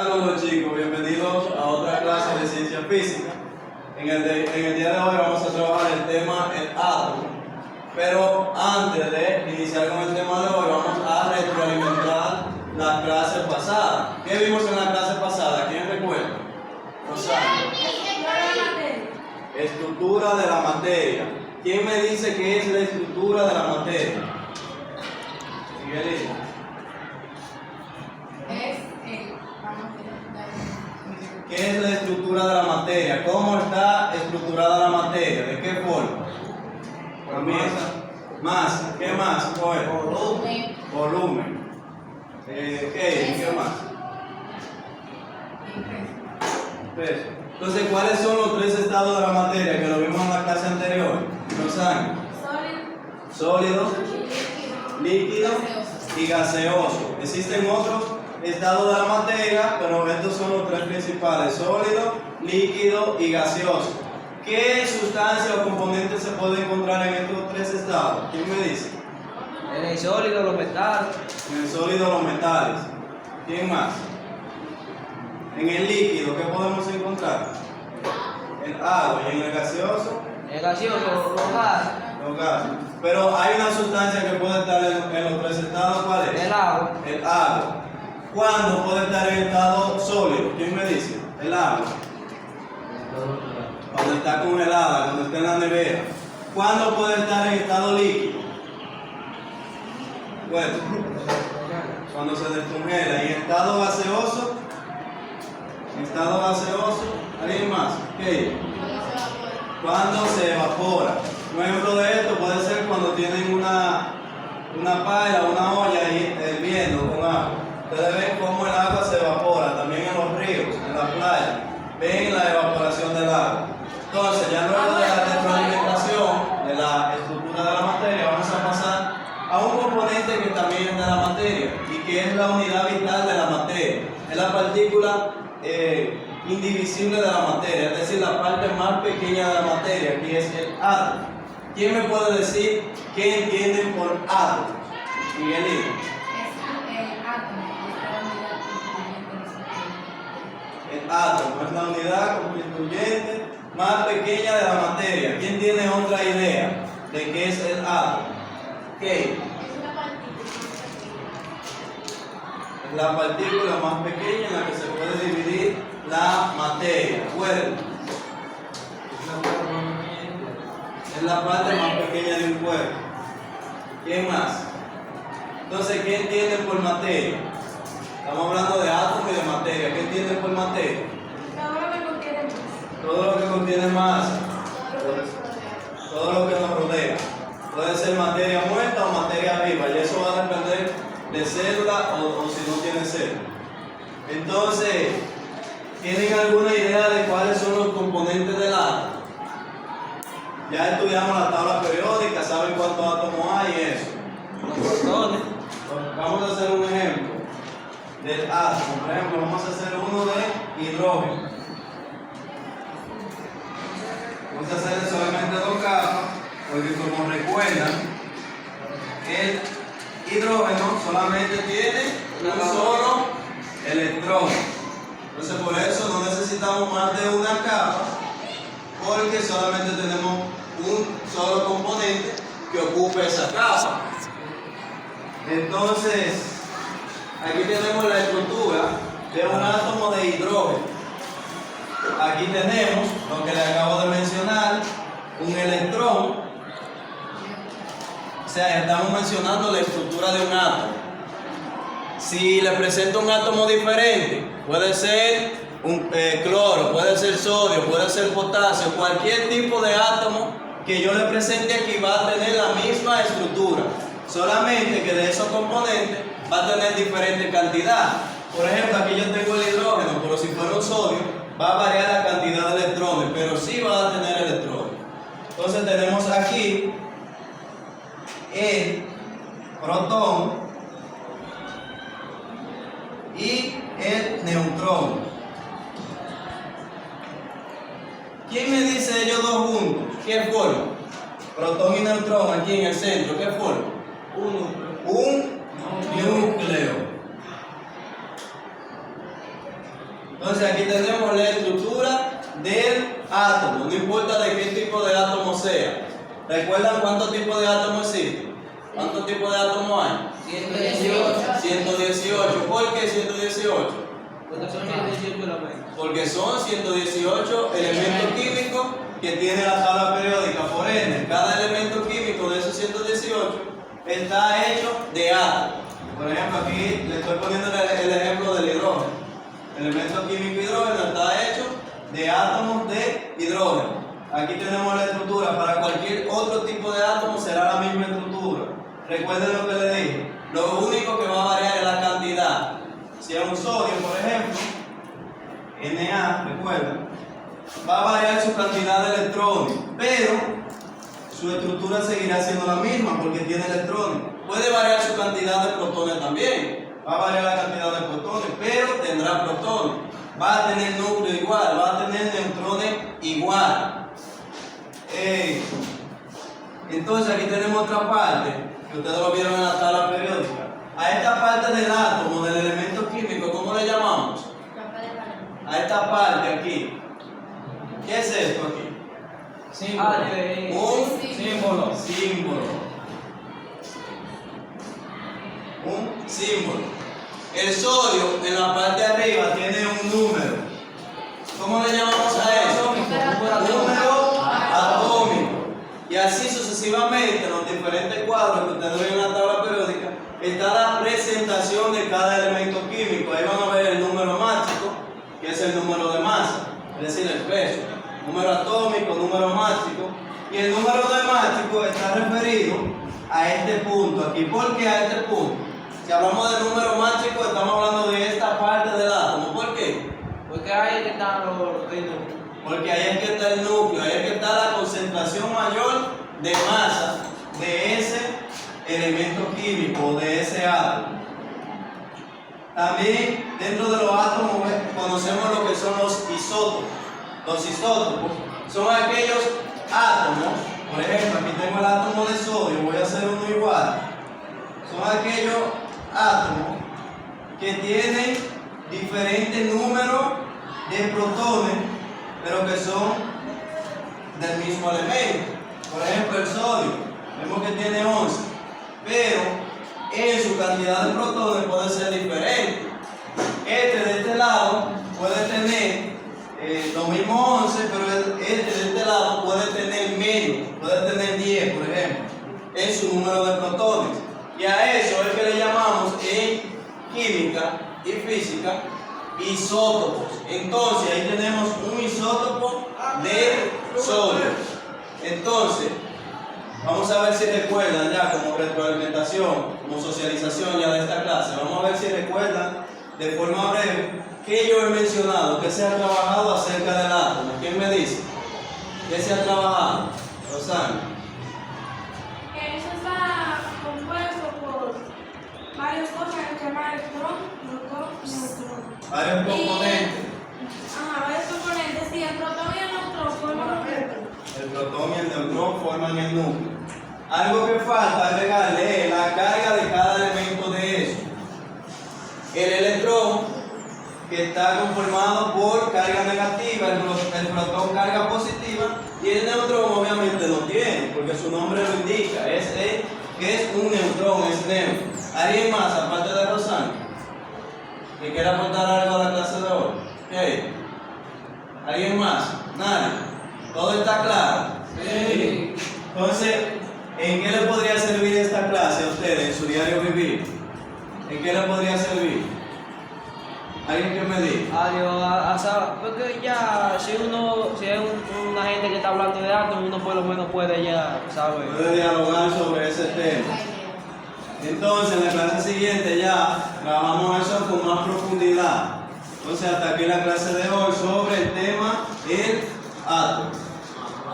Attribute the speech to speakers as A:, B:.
A: Saludos chicos, bienvenidos a otra clase de ciencia física. En el día de hoy vamos a trabajar el tema el átomo. Pero antes de iniciar con el tema de hoy vamos a retroalimentar la clase pasada. ¿Qué vimos en la clase pasada? ¿Quién recuerda? Rosario. Estructura de la materia. ¿Quién me dice qué es la estructura de la materia? Miguelito. ¿Qué es la estructura de la materia? ¿Cómo está estructurada la materia? ¿De qué forma? Masa. ¿Qué más? Volumen. ¿Qué más? Peso. Entonces, ¿cuáles son los tres estados de la materia que lo vimos en la clase anterior? Rosario. Sólido, líquido y gaseoso. Existen otros estados de la materia, pero estos son los tres principales: sólido, líquido y gaseoso. ¿Qué sustancias o componentes se pueden encontrar en estos tres estados? ¿Quién me dice?
B: En el sólido, los metales.
A: En el sólido, los metales. ¿Quién más? En el líquido, ¿qué podemos encontrar? El agua. ¿Y en el gaseoso?
B: En el gaseoso, los gases.
A: Los gases. Pero hay una sustancia que puede estar en los tres estados. ¿Cuál es?
B: El agua.
A: El agua. ¿Cuándo puede estar en estado sólido? ¿Quién me dice? El agua. Cuando está congelada, cuando está en la nevera. ¿Cuándo puede estar en estado líquido? Bueno, cuando se descongela. ¿Y en estado gaseoso? En estado gaseoso, ¿alguien más? ¿Qué? Cuando se evapora. Un ejemplo de esto puede ser cuando tienen una paila, una olla ahí hirviendo con agua. Ustedes ven cómo el agua se evapora, también en los ríos, en la playa. Ven la evaporación del agua. Entonces, ya luego de la retroalimentación de la estructura de la materia, vamos a pasar a un componente que también es de la materia y que es la unidad vital de la materia. Es la partícula indivisible de la materia, es decir, la parte más pequeña de la materia, que es el átomo. ¿Quién me puede decir qué entienden por átomo? Miguelito. El átomo es la unidad constituyente más pequeña de la materia. ¿Quién tiene otra idea de qué es el átomo? ¿Qué? Es la partícula más pequeña en la que se puede dividir la materia. Cuerpo. Es la parte más pequeña de un cuerpo. ¿Quién más? Entonces, ¿qué entienden por materia? Estamos hablando de átomos y de materia. ¿Qué entienden por materia? Todo lo que contiene masa. Todo lo que nos rodea. Puede ser materia muerta o materia viva, y eso va a depender de célula o si no tiene célula. Entonces, ¿tienen alguna idea de cuáles son los componentes del átomo? Ya estudiamos la tabla periódica, saben cuántos átomos hay y eso.
B: Los protones.
A: Vamos a hacer un ejemplo del átomo. Por ejemplo, vamos a hacer uno de hidrógeno. Vamos a hacer solamente dos capas, porque como recuerdan, el hidrógeno solamente tiene un solo electrón. Entonces por eso no necesitamos más de una capa, porque solamente tenemos un solo componente que ocupe esa capa. Entonces, aquí tenemos la estructura de un átomo de hidrógeno. Aquí tenemos lo que le acabo de mencionar, un electrón. O sea, estamos mencionando la estructura de un átomo. Si le presento un átomo diferente, puede ser un cloro, puede ser sodio, puede ser potasio, cualquier tipo de átomo que yo le presente aquí va a tener la misma estructura, solamente que de esos componentes va a tener diferente cantidad. Por ejemplo, aquí yo tengo el hidrógeno, pero si fuera un sodio, va a variar la cantidad de electrones, pero sí va a tener electrones. Entonces tenemos aquí el protón y el neutrón. ¿Quién me dice ellos dos juntos? ¿Qué forma? Protón y neutrón aquí en el centro, ¿qué forma? Un núcleo. Entonces aquí tenemos la estructura del átomo, no importa de qué tipo de átomo sea. ¿Recuerdan cuántos tipos de átomos existen? ¿Cuántos tipos de átomos hay?
B: 118.
A: 118. ¿Por qué 118?
B: Porque son 118 elementos.
A: Porque son 118 elementos químicos que tiene la tabla periódica. Por ende, cada elemento químico de esos 118 está hecho de átomos. Por ejemplo, aquí le estoy poniendo el ejemplo del hidrógeno. El elemento químico hidrógeno está hecho de átomos de hidrógeno. Aquí tenemos la estructura. Para cualquier otro tipo de átomo será la misma estructura. Recuerden lo que les dije. Lo único que va a variar es la cantidad. Si es un sodio, por ejemplo, Na, recuerden, va a variar su cantidad de electrones, pero su estructura seguirá siendo la misma porque tiene electrones. Puede variar su cantidad de protones también. Va a variar la cantidad de protones, pero tendrá protones. Va a tener núcleo igual, va a tener neutrones igual. Entonces aquí tenemos otra parte que ustedes lo vieron en la tabla periódica. A esta parte del átomo, del elemento químico, ¿cómo le llamamos? A esta parte aquí. ¿Qué es esto aquí?
B: Símbolo.
A: Un
B: Símbolo.
A: símbolo. Un símbolo. El sodio en la parte de arriba tiene un número. ¿Cómo le llamamos a eso? Número atómico. Y así sucesivamente en los diferentes cuadros que ustedes ven en la tabla periódica está la presentación de cada elemento químico. Ahí van a ver el número másico, que es el número de masa, es decir, el peso. Número atómico, número másico. Y el número de másico está referido a este punto aquí. ¿Por qué a este punto? Si hablamos de número másico, estamos hablando de esta parte del átomo. ¿Por qué?
B: Porque ahí es que están los núcleos.
A: Porque ahí es que está el núcleo, ahí es que está la concentración mayor de masa de ese elemento químico, de ese átomo. También dentro de los átomos conocemos lo que son los isótopos. Los isótopos son aquellos átomos, por ejemplo, aquí tengo el átomo de sodio, voy a hacer uno igual. Son aquellos átomos que tienen diferentes números de protones, pero que son del mismo elemento. Por ejemplo, el sodio, vemos que tiene 11, pero en su cantidad de protones puede ser diferente. Este de este lado puede tener los mismos 11, pero este de este lado puede tener menos, puede tener 10, por ejemplo, en su número de protones. Y a eso es que le llamamos en química y física isótopos. Entonces ahí tenemos un isótopo de sodio. Entonces, vamos a ver si recuerdan ya como retroalimentación, como socialización ya de esta clase. Vamos a ver si recuerdan de forma breve que yo he mencionado, que se ha trabajado acerca del átomo. ¿Quién me dice? ¿Qué se ha trabajado? Rosana.
C: Eso está compuesto por varias cosas que se llama electrón, protón y neutrón.
A: Varios componentes.
C: Varios componentes, y el protón y el neutrón forman un núcleo.
A: El protón y el neutrón forman el núcleo. Algo que falta agregarle es la carga de cada elemento de eso. El electrón, que está conformado por carga negativa, el protón carga positiva, y el neutrón obviamente no tiene, porque su nombre lo indica, que es un neutrón, es neutro. ¿Alguien más, aparte de Rosana, que quiera aportar algo a la clase de hoy? ¿Qué? ¿Alguien más? ¿Nadie? ¿Todo está claro?
B: Sí.
A: Entonces, ¿en qué le podría servir esta clase a ustedes en su diario vivir? ¿En qué le podría servir? ¿Alguien que me diga?
B: Adiós, porque ya si es una gente que está hablando de átomos, uno por lo menos puede ya saber.
A: Puede dialogar sobre ese tema. Entonces, en la clase siguiente ya trabajamos eso con más profundidad. Entonces, hasta aquí la clase de hoy sobre el tema del átomo.